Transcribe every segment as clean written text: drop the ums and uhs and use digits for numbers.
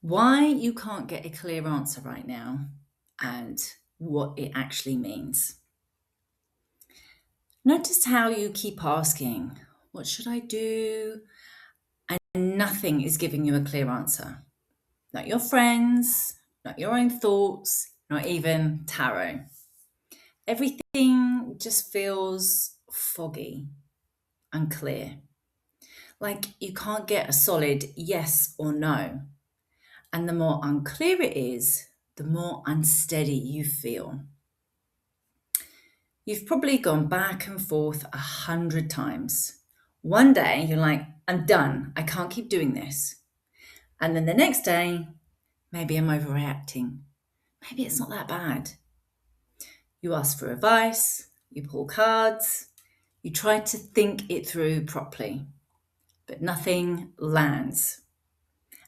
Why you can't get a clear answer right now and what it actually means. Notice how you keep asking, what should I do? And nothing is giving you a clear answer. Not your friends, not your own thoughts, not even tarot. Everything just feels foggy, unclear. Like you can't get a solid yes or no. And the more unclear it is, the more unsteady you feel. You've probably gone back and forth 100 times. One day you're like, I'm done. I can't keep doing this. And then the next day, maybe I'm overreacting. Maybe it's not that bad. You ask for advice, you pull cards, you try to think it through properly, but nothing lands.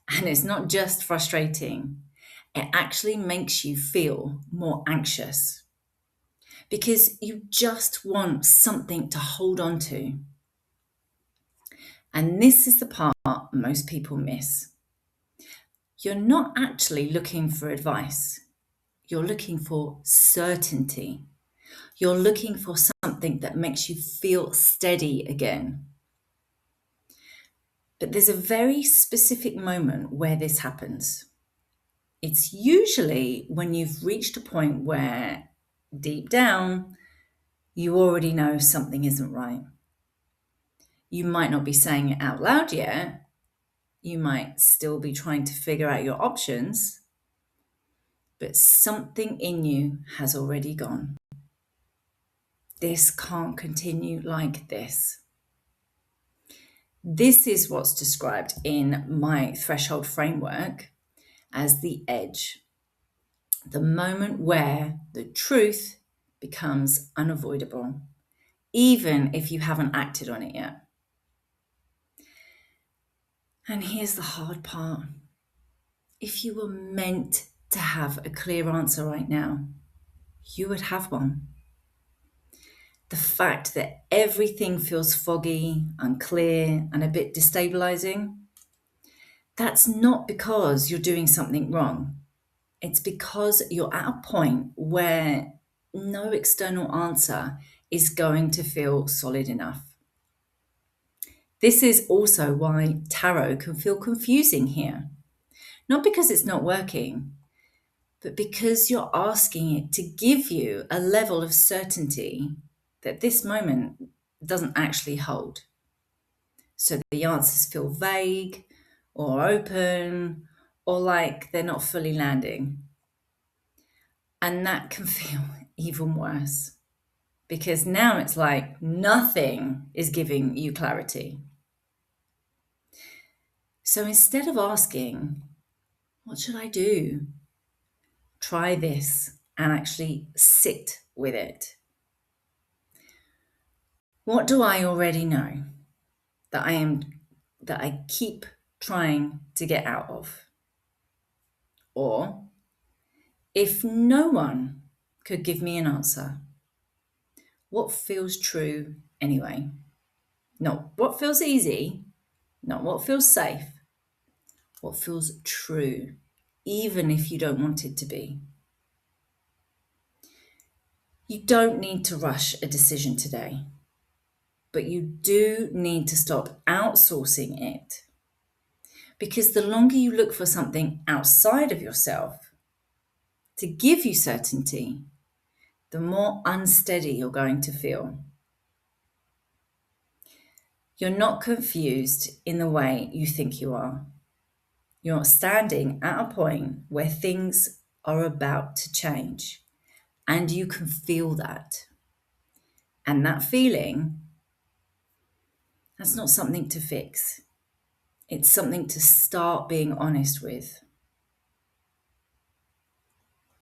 And it's not just frustrating, it actually makes you feel more anxious because you just want something to hold on to. And this is the part most people miss. You're not actually looking for advice. You're looking for certainty. You're looking for something that makes you feel steady again. But there's a very specific moment where this happens. It's usually when you've reached a point where deep down, you already know something isn't right. You might not be saying it out loud yet. You might still be trying to figure out your options, but something in you has already gone. This can't continue like this. This is what's described in my threshold framework as the edge, the moment where the truth becomes unavoidable, even if you haven't acted on it yet. And here's the hard part. If you were meant to have a clear answer right now, you would have one. The fact that everything feels foggy, unclear, and a bit destabilizing, that's not because you're doing something wrong. It's because you're at a point where no external answer is going to feel solid enough. This is also why tarot can feel confusing here. Not because it's not working, but because you're asking it to give you a level of certainty that this moment doesn't actually hold. So the answers feel vague or open or like they're not fully landing. And that can feel even worse because now it's like nothing is giving you clarity. So instead of asking, what should I do? Try this and actually sit with it. What do I already know that I keep trying to get out of? Or if no one could give me an answer, what feels true anyway? Not what feels easy, not what feels safe, what feels true, even if you don't want it to be. You don't need to rush a decision today, but you do need to stop outsourcing it. Because the longer you look for something outside of yourself to give you certainty, the more unsteady you're going to feel. You're not confused in the way you think you are. You're standing at a point where things are about to change, and you can feel that. And that feeling, that's not something to fix. It's something to start being honest with.